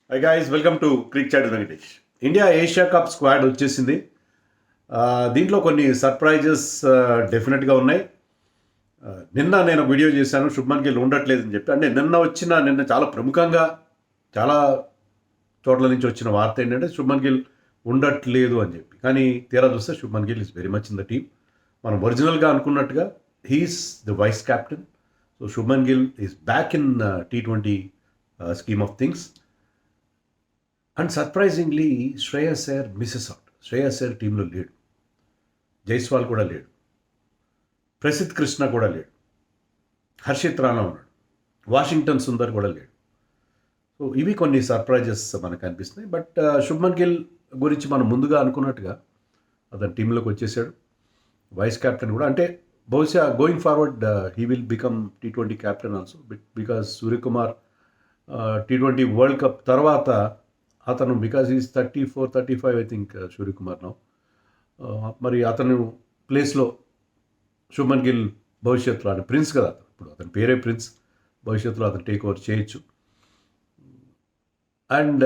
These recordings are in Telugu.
High guys, welcome to Cric Chat Venkatesh. India Asia Cup squad వచ్చేసింది. దీంట్లో కొన్ని సర్ప్రైజెస్ డెఫినెట్గా ఉన్నాయి. నిన్న నేను వీడియో చేశాను, శుభ్మన్ గిల్ ఉండట్లేదని చెప్పి. అంటే నిన్న చాలా ప్రముఖంగా చాలా చోట్ల నుంచి వచ్చిన వార్త ఏంటంటే శుభ్మన్ గిల్ ఉండట్లేదు అని చెప్పి. కానీ తీరా చూస్తే Shubman Gill is very much in the team. మనం ఒరిజినల్గా అనుకున్నట్టుగా he's the vice captain. So Shubman Gill is back in T20 scheme of things. And surprisingly Shreyas Iyer misses out. Shreyas Iyer టీంలో లేడు, జైస్వాల్ కూడా లేడు, ప్రసిద్ధ్ కృష్ణ కూడా లేడు, హర్షిత్ రాణా ఉన్నాడు, వాషింగ్టన్ సుందర్ కూడా లేడు. సో ఇవి కొన్ని సర్ప్రైజెస్ మనకు అనిపిస్తున్నాయి. బట్ శుభ్మన్ గిల్ గురించి మనం ముందుగా అనుకున్నట్టుగా అతను టీంలోకి వచ్చేసాడు, వైస్ కెప్టెన్ కూడా. అంటే బహుశా going forward he will become T20 captain also, because Suryakumar T20 world cup తర్వాత అతను, because is 34-35 I think Suryakumar now, మరి అతను ప్లేస్లో శుభ్మన్ గిల్ భవిష్యత్తులో, అంటే ప్రిన్స్ కదా అతను, ఇప్పుడు అతని పేరే ప్రిన్స్, భవిష్యత్తులో అతను టేక్ ఓవర్ చేయొచ్చు. అండ్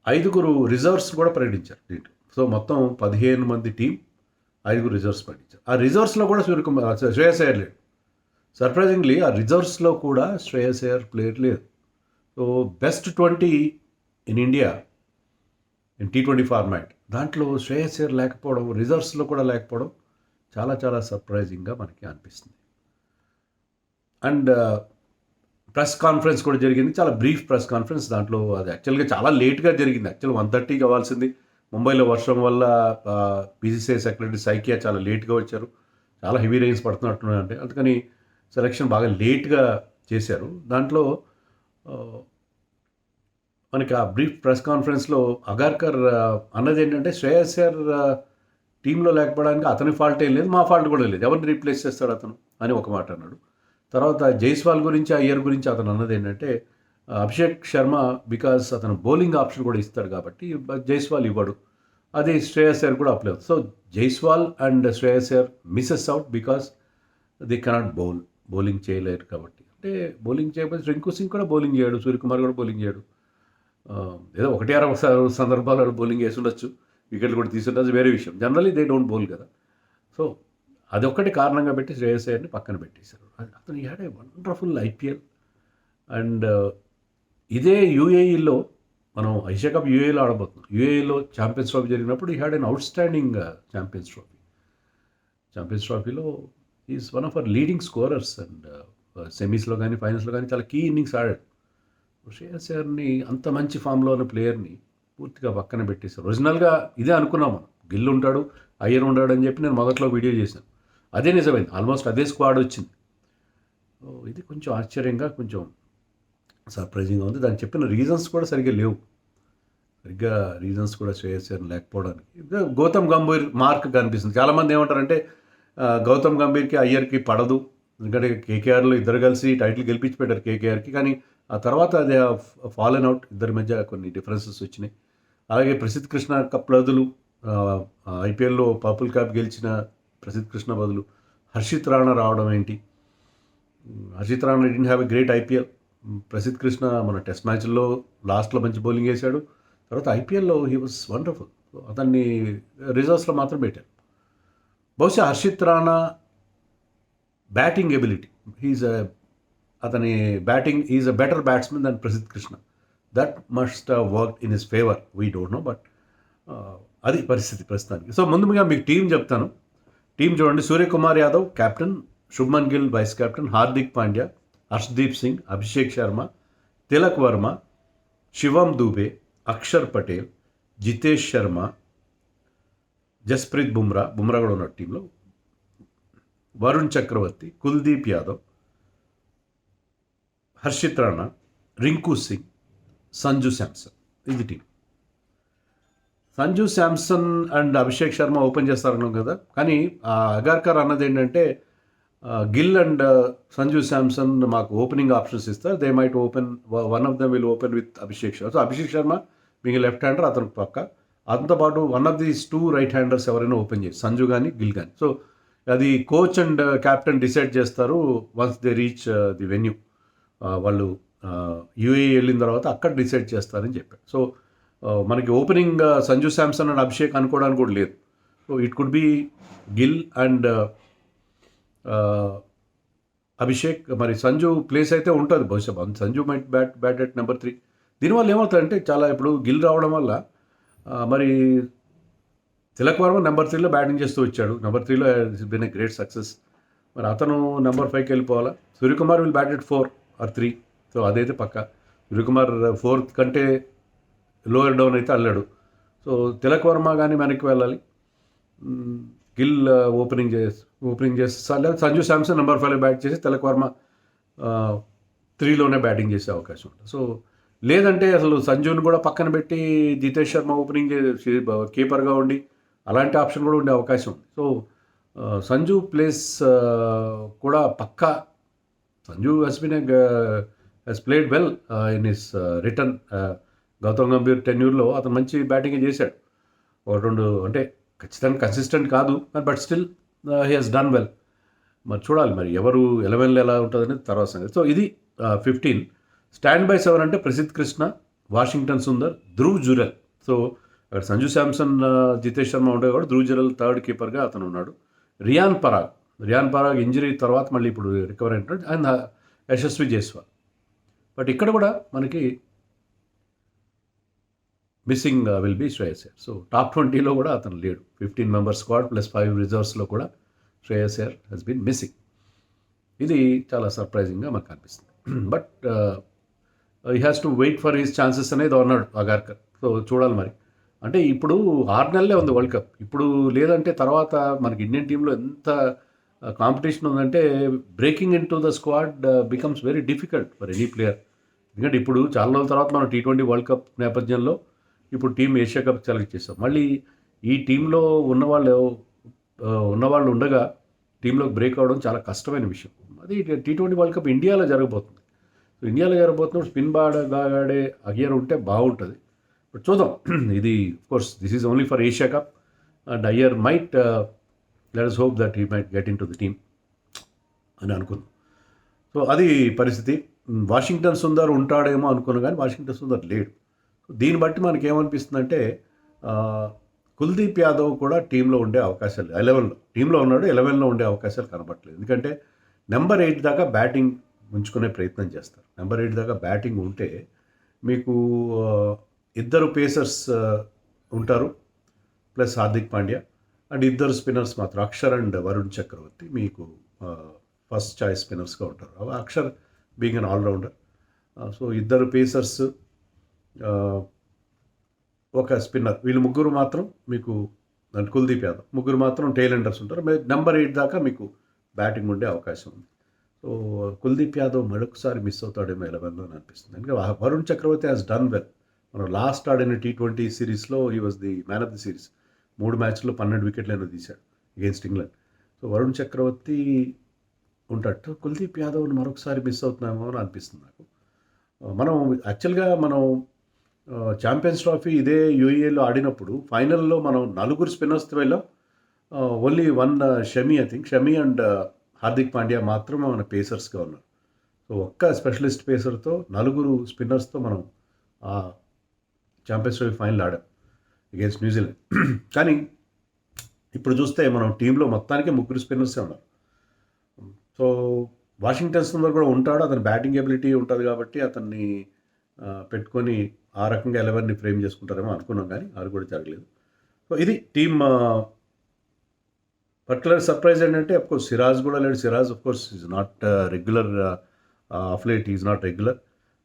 5 రిజర్వ్స్ కూడా ప్రకటించారు దీంట్లో. సో మొత్తం 15 మంది టీం, 5 రిజర్వ్స్ ప్రకటించారు. ఆ రిజర్వ్స్లో కూడా శ్రేయస్ అయ్యర్ లేడు. సర్ప్రైజింగ్లీ ఆ రిజర్వ్స్లో కూడా శ్రేయస్ అయ్యర్ ప్లేయర్ లేదు. So best 20 in India in T20 format, దాంట్లో శ్రేయస్ అయ్యర్ లేకపోవడం, రిజర్వ్స్లో కూడా లేకపోవడం చాలా చాలా సర్ప్రైజింగ్గా మనకి అనిపిస్తుంది. అండ్ ప్రెస్ కాన్ఫరెన్స్ కూడా జరిగింది, చాలా బ్రీఫ్ ప్రెస్ కాన్ఫరెన్స్. దాంట్లో అది యాక్చువల్గా చాలా లేట్గా జరిగింది. యాక్చువల్ 1:30 కావాల్సింది, ముంబైలో వర్షం వల్ల BCCI సెక్రటరీ సైకియా చాలా లేట్గా వచ్చారు. చాలా హెవీ రెయిన్స్ పడుతున్నట్టున్నాయంటే, అందుకని సెలక్షన్ బాగా లేట్గా చేశారు. దాంట్లో మనకి ఆ బ్రీఫ్ ప్రెస్ కాన్ఫరెన్స్లో అగార్కర్ అన్నది ఏంటంటే, శ్రేయస్ అయ్యర్ టీంలో లేకపోవడానికి అతని ఫాల్ట్ ఏం లేదు, మా ఫాల్ట్ కూడా లేదు, ఎవరిని రీప్లేస్ చేస్తాడు అతను అని ఒక మాట అన్నాడు. తర్వాత జైస్వాల్ గురించి, అయ్యర్ గురించి అతను అన్నది ఏంటంటే, అభిషేక్ శర్మ బికాస్ అతను బౌలింగ్ ఆప్షన్ కూడా ఇస్తాడు కాబట్టి జైస్వాల్ ఇవ్వడు, అది శ్రేయస్ అయ్యర్ కూడా అప్లై అవుతుంది. So Jaiswal and Shreyas Iyer misses out because they cannot bowling చేయలేరు కాబట్టి. అంటే బౌలింగ్ చేయకపోతే రింకు సింగ్ కూడా బౌలింగ్ చేయడు, సూర్యకుమార్ కూడా బౌలింగ్ చేయడు. ఏదో 1-6 సందర్భాలు బౌలింగ్ వేసి ఉండొచ్చు, వికెట్లు కూడా తీసుండొచ్చు, వేరే విషయం. జనరలీ దే డోంట్ బౌల్ కదా. సో అదొక్కటి కారణంగా పెట్టి శ్రేయస్ అయ్యర్ని పక్కన పెట్టేశారు. అతను had a wonderful IPL. And ఇదే UAEలో మనం ఏషియా కప్ UAEలో ఆడబోతున్నాం. UAEలో ఛాంపియన్స్ ట్రోఫీ జరిగినప్పుడు he had an outstanding champions ట్రోఫీలో is one of our leading scorers. And సెమీస్లో కానీ ఫైనల్స్లో కానీ చాలా కీ ఇన్నింగ్స్ ఆడాడు. శ్రేయస్ అయ్యర్ని, అంత మంచి ఫామ్లో ఉన్న ప్లేయర్ని పూర్తిగా పక్కన పెట్టేశారు. ఒరిజినల్గా ఇదే అనుకున్నాం మనం, గిల్ ఉంటాడు, అయ్యర్ ఉంటాడు అని చెప్పి నేను మొదట్లో వీడియో చేశాను. అదే నిజమైంది, ఆల్మోస్ట్ అదే స్క్వాడ్ వచ్చింది. ఇది కొంచెం ఆశ్చర్యంగా, కొంచెం సర్ప్రైజింగ్గా ఉంది. దానికి చెప్పిన రీజన్స్ కూడా సరిగ్గా లేవు. రీజన్స్ కూడా శ్రేయస్ అయ్యర్ లేకపోవడానికి గౌతమ్ గంభీర్ మార్క్ కనిపిస్తుంది. చాలామంది ఏమంటారంటే గౌతమ్ గంభీర్కి అయ్యర్కి పడదు, ఎందుకంటే KKRలో ఇద్దరు కలిసి టైటిల్ గెలిపించి పెట్టారు KKRకి, కానీ ఆ తర్వాత అదే ఫాలెన్ అవుట్, ఇద్దరి మధ్య కొన్ని డిఫరెన్సెస్ వచ్చినాయి. అలాగే ప్రసిద్ధ్ కృష్ణ కప్ బదులు IPLలో పర్పుల్ క్యాప్ గెలిచిన ప్రసిద్ధ్ కృష్ణ బదులు హర్షిత్ రాణా రావడం ఏంటి? Harshit Rana didn't have a great IPL. Prasidh Krishna మన టెస్ట్ మ్యాచ్లో లాస్ట్లో మంచి బౌలింగ్ వేశాడు, తర్వాత IPLలో హీ వాజ్ వండర్ఫుల్. అతన్ని రిజర్వ్స్లో మాత్రం పెట్టారు. బహుశా హర్షిత్ రాణా బ్యాటింగ్ ఎబిలిటీ, అతని batting is a better batsman than Prasidh Krishna. That must work in his favour, we don't know, but అది పరిస్థితి ప్రస్తుతానికి. సో ముందుగా మీకు టీం చెప్తాను. టీం చూడండి: Suryakumar Yadav captain, Shubman Gill vice captain, Hardik Pandya, Harshdeep Singh, Abhishek Sharma, Tilak Varma, Shivam Dube, Axar Patel, Jitesh Sharma, Jasprit Bumrah కూడా ఉన్నాడు టీంలో, వరుణ్ చక్రవర్తి, కుల్దీప్ యాదవ్, హర్షిత్ రాణా, రింకు సింగ్, సంజు శాంసన్. ఇది team. Sanju Samson and Abhishek Sharma open చేస్తారన్నాం కదా, కానీ అగార్కర్ అన్నది ఏంటంటే గిల్ అండ్ సంజు శాంసన్ మాకు ఓపెనింగ్ ఆప్షన్స్ ఇస్తారు, they might open, one of them will open with Abhishek Sharma. So Abhishek Sharma మీకు లెఫ్ట్ హ్యాండర్, అతను పక్క, అతనితో పాటు one of these 2 right handers ఎవరైనా ఓపెన్ చేసి, సంజు కానీ గిల్ కానీ. సో అది కోచ్ అండ్ క్యాప్టెన్ డిసైడ్ చేస్తారు once they reach the venue. వాళ్ళు యూఏఈ వెళ్ళిన తర్వాత అక్కడ డిసైడ్ చేస్తారని చెప్పారు. సో మనకి ఓపెనింగ్ సంజు శాంసన్ అండ్ అభిషేక్ అనుకోవడానికి కూడా లేదు. So it could be Gill and Abhishek. మరి సంజు ప్లేస్ అయితే ఉంటుంది బహుశా. Sanju might bat at number 3. దీనివల్ల ఏమవుతుందంటే చాలా ఇప్పుడు గిల్ రావడం వల్ల మరి తిలక్ వర్మ నెంబర్ 3లో బ్యాటింగ్ చేస్తూ వచ్చాడు. నెంబర్ 3లో బిన్ ఏ గ్రేట్ సక్సెస్. మరి అతను నెంబర్ 5కి వెళ్ళిపోవాలా. Suryakumar will bat at 4 or 3. So అదైతే పక్క. సూర్యకుమార్ 4th కంటే లోయర్ డౌన్ అయితే అల్లాడు. సో తిలక్ వర్మ కానీ వెనక్కి వెళ్ళాలి. గిల్ ఓపెనింగ్ చేసి లేదా సంజు శాంసన్ నెంబర్ 5లో బ్యాట్ చేసి తిలక్ వర్మ 3లోనే బ్యాటింగ్ చేసే అవకాశం ఉంటుంది. సో లేదంటే అసలు సంజుని కూడా పక్కన పెట్టి జితేష్ శర్మ ఓపెనింగ్ కీపర్గా ఉండి అలాంటి ఆప్షన్ కూడా ఉండే అవకాశం ఉంది. సో సంజు ప్లేస్ కూడా పక్కా. Sanju he's played well in his return. Gautam Gambhir టెన్యూర్లో అతను మంచి బ్యాటింగ్ చేశాడు. ఒక 2 అంటే ఖచ్చితంగా కన్సిస్టెంట్ కాదు, but still he has done well. మరి చూడాలి మరి ఎవరు 11లో ఎలా ఉంటుందని తర్వాత సంగతి. సో ఇది 15. స్టాండ్ బై 7 అంటే ప్రసిద్ధ్ కృష్ణ, వాషింగ్టన్ సుందర్, ధ్రువ్ జురెల్. సో అక్కడ సంజు శాంసన్, జితేష్ శర్మ ఉండే కూడా ధ్రువ్ జురెల్ థర్డ్ కీపర్గా అతను ఉన్నాడు. రియాన్ పరాగ్ ఇంజరీ తర్వాత మళ్ళీ ఇప్పుడు రికవర్ అయినట్టు అండ్ యశస్వి జైస్వాల్. బట్ ఇక్కడ కూడా మనకి missing will be Shreyas Iyer. So top 20లో కూడా అతను లేడు. 15 మెంబర్ స్క్వాడ్ ప్లస్ 5 రిజర్వ్స్లో కూడా Shreyas Iyer has been missing. ఇది చాలా సర్ప్రైజింగ్గా మనకు అనిపిస్తుంది. But he has to wait for his chances అనేది అన్నాడు అగార్కర్. సో చూడాలి మరి. అంటే ఇప్పుడు 6 నెలలే ఉంది వరల్డ్ కప్. ఇప్పుడు లేదంటే తర్వాత మనకి ఇండియన్ టీంలో ఎంత కాంపిటీషన్ ఉందంటే breaking in to the squad becomes very difficult for any player. ఎందుకంటే ఇప్పుడు చాలా రోజుల తర్వాత మనం T20 వరల్డ్ కప్ నేపథ్యంలో ఇప్పుడు టీం ఏషియా కప్ సెలెక్ట్ చేస్తాం. మళ్ళీ ఈ టీంలో ఉన్నవాళ్ళు ఉండగా టీంలోకి బ్రేక్ అవ్వడం చాలా కష్టమైన విషయం. అది T20 వరల్డ్ కప్ ఇండియాలో జరగబోతుంది. సో ఇండియాలో జరగబోతున్నప్పుడు స్పిన్ బాగాడే అయ్యర్ ఉంటే బాగుంటుంది. బట్ చూద్దాం. ఇది course this is only for Asia cup and Iyer might let us hope that he might get in to the team అని అనుకున్నాం. సో అది పరిస్థితి. వాషింగ్టన్ సుందర్ ఉంటాడేమో అనుకున్నాను కానీ వాషింగ్టన్ సుందర్ లేడు. దీన్ని బట్టి మనకి ఏమనిపిస్తుందంటే కుల్దీప్ యాదవ్ కూడా టీంలో ఉండే అవకాశాలు 11లో టీంలో ఉన్నాడు, 11లో ఉండే అవకాశాలు కనబట్టలేదు. ఎందుకంటే నెంబర్ 8 దాకా బ్యాటింగ్ ఉంచుకునే ప్రయత్నం చేస్తారు. నెంబర్ 8 దాకా బ్యాటింగ్ ఉంటే మీకు 2 పేసర్స్ ఉంటారు plus Hardik Pandya and 2 spinners మాత్రం అక్షర్ అండ్ వరుణ్ చక్రవర్తి మీకు ఫస్ట్ చాయిస్ స్పిన్నర్స్గా ఉంటారు. Axar being an allrounder. So 2 pacers ఒక స్పిన్నర్, వీళ్ళు ముగ్గురు మాత్రం మీకు కుల్దీప్ యాదవ్ ముగ్గురు మాత్రం టెయిల్ ఎండర్స్ ఉంటారు. నెంబర్ 8 దాకా మీకు బ్యాటింగ్ ఉండే అవకాశం ఉంది. సో కుల్దీప్ యాదవ్ మరొకసారి మిస్ అవుతాడేమో 11లో అని అనిపిస్తుంది. ఎందుకంటే వరుణ్ చక్రవర్తి హాస్ డన్ వెల్. మనం లాస్ట్ ఆడిన T20 సిరీస్లో he was the man of the series. 3 మ్యాచ్లో 12 వికెట్లైనా తీశాడు అగేన్స్ట్ ఇంగ్లాండ్. సో వరుణ్ చక్రవర్తి ఉంటాడు. కుల్దీప్ యాదవ్ని మరొకసారి మిస్ అవుతున్నామో అని అనిపిస్తుంది నాకు. మనం యాక్చువల్గా ఛాంపియన్స్ ట్రోఫీ ఇదే యూఏలో ఆడినప్పుడు ఫైనల్లో మనం 4 స్పిన్నర్స్తో వెళ్ళాం. Only 1 Shami, I think Shami and Hardik Pandya మాత్రమే మన పేసర్స్గా ఉన్నారు. సో ఒక్క స్పెషలిస్ట్ పేసర్తో 4 స్పిన్నర్స్తో మనం ఛాంపియన్స్ ట్రోఫీ ఫైనల్ ఆడాం అగేన్స్ట్ న్యూజిలాండ్. కానీ ఇప్పుడు చూస్తే మనం టీంలో మొత్తానికి 3 స్పిన్నర్సే ఉన్నారు. సో వాషింగ్టన్ సుందర్ కూడా ఉంటాడు, అతని బ్యాటింగ్ ఎబిలిటీ ఉంటుంది కాబట్టి అతన్ని పెట్టుకొని ఆ రకంగా 11ని ఫ్రేమ్ చేసుకుంటారేమో అనుకున్నాం, కానీ అది కూడా జరగలేదు. సో ఇది టీమ్. పర్టికులర్ సర్ప్రైజ్ ఏంటంటే అఫ్కోర్స్ సిరాజ్ కూడా లేడు. Siraj of course is not regular of late, is not regular.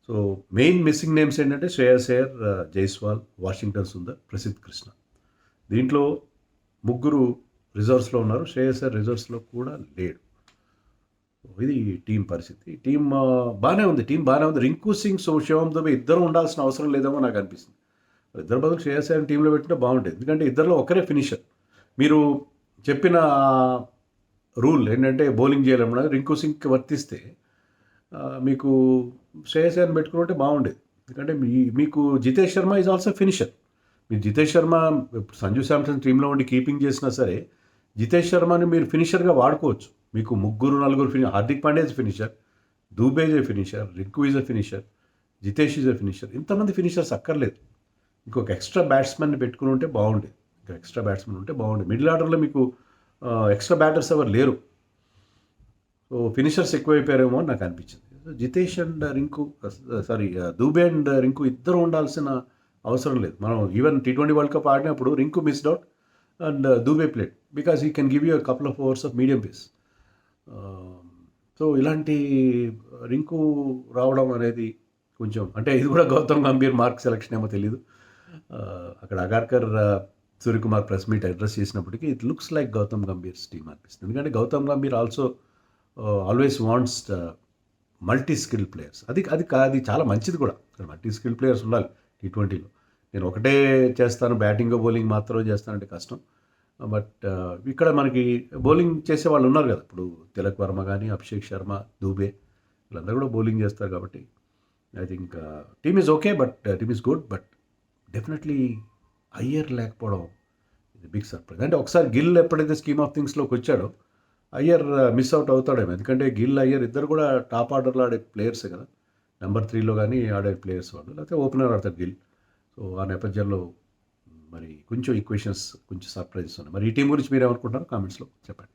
So main missing names ఏంటంటే శ్రేయస్ అయ్యర్, జైస్వాల్, వాషింగ్టన్ సుందర్, ప్రసిద్ధ్ కృష్ణ. దీంట్లో 3 రిజర్వ్స్లో ఉన్నారు. శ్రేయస్ అయ్యర్ రిజర్వ్స్లో కూడా లేడు. ఇది టీం పరిస్థితి. టీం బాగానే ఉంది. రింకు సింగ్, శివం దుబే ఇద్దరు ఉండాల్సిన అవసరం లేదేమో నాకు అనిపిస్తుంది. ఇద్దరు బదులు శ్రేయస్ అయ్యర్ టీంలో పెట్టినా బాగుంటుంది. ఎందుకంటే ఇద్దరిలో ఒకరే ఫినిషర్. మీరు చెప్పిన రూల్ ఏంటంటే బౌలింగ్ చేయాలన్నా రింకు సింగ్కి వర్తిస్తే మీకు శ్రేయస్ అయ్యర్ని పెట్టుకుంటే బాగుండేది. ఎందుకంటే మీకు Jitesh Sharma is also finisher. మీరు జితేష్ శర్మ సంజు శాంసన్ టీంలో ఉండి కీపింగ్ చేసినా సరే జితేష్ శర్మని మీరు ఫినిషర్గా వాడుకోవచ్చు. మీకు 3-4 Hardik Pandya is finisher, Dube is a finisher, Rinku is a finisher, Jitesh is a finisher. ఇంతమంది ఫినిషర్స్ అక్కర్లేదు. ఇంకొక ఎక్స్ట్రా బ్యాట్స్మెన్ పెట్టుకుని ఉంటే బాగుండేది. ఇంకా ఎక్స్ట్రా బ్యాట్స్మెన్ ఉంటే బాగుండేది. మిడిల్ ఆర్డర్లో మీకు ఎక్స్ట్రా బ్యాటర్స్ ఎవరు లేరు. సో ఫినిషర్స్ ఎక్కువైపోయారేమో అని నాకు అనిపించింది. జితేష్ అండ్ రింకు దూబే అండ్ రింకు ఇద్దరు ఉండాల్సిన అవసరం లేదు. మనం ఈవెన్ T20 వరల్డ్ కప్ ఆడినప్పుడు Rinku missed out and Dube played because he can give you couple of overs of medium pace. So ఇలాంటి రింకు రావడం అనేది కొంచెం అంటే ఇది కూడా గౌతమ్ గంభీర్ మార్క్ సెలెక్షన్ ఏమో తెలీదు. అక్కడ Agarkar Suryakumar press meet address చేసినప్పటికీ it looks like Gautam Gambhir's team అనిపిస్తుంది. ఎందుకంటే గౌతమ్ గంభీర్ also always wants multi skill players. అది చాలా మంచిది కూడా. మల్టీ స్కిల్ ప్లేయర్స్ ఉండాలి T20లో. నేను ఒకటే చేస్తాను, బ్యాటింగ్ బౌలింగ్ మాత్రమే చేస్తానంటే కష్టం. బట్ ఇక్కడ మనకి బౌలింగ్ చేసే వాళ్ళు ఉన్నారు కదా. ఇప్పుడు తిలక్ వర్మ కానీ, అభిషేక్ శర్మ, దూబే వీళ్ళందరూ కూడా బౌలింగ్ చేస్తారు కాబట్టి I think team is okay, but team is good. But definitely Iyer లేకపోవడం ఇది బిగ్ సర్ప్రైజ్. అంటే ఒకసారి గిల్ ఎప్పుడైతే స్కీమ్ ఆఫ్ థింగ్స్లోకి వచ్చాడో అయ్యర్ మిస్ అవుట్ అవుతాడేమో. ఎందుకంటే గిల్, అయ్యర్ ఇద్దరు కూడా టాప్ ఆర్డర్లో ఆడే ప్లేయర్సే కదా. నెంబర్ 3లో కానీ ఆడే ప్లేయర్స్ వాళ్ళు, లేకపోతే ఓపెనర్ ఆడతారు గిల్. సో ఆ నేపథ్యంలో మరి కొంచెం ఈక్వేషన్స్, కొంచెం సర్ప్రైజెస్ ఉన్నాయి. మరి ఈ టీం గురించి మీరు ఏమనుకుంటున్నారు కామెంట్స్లో చెప్పండి.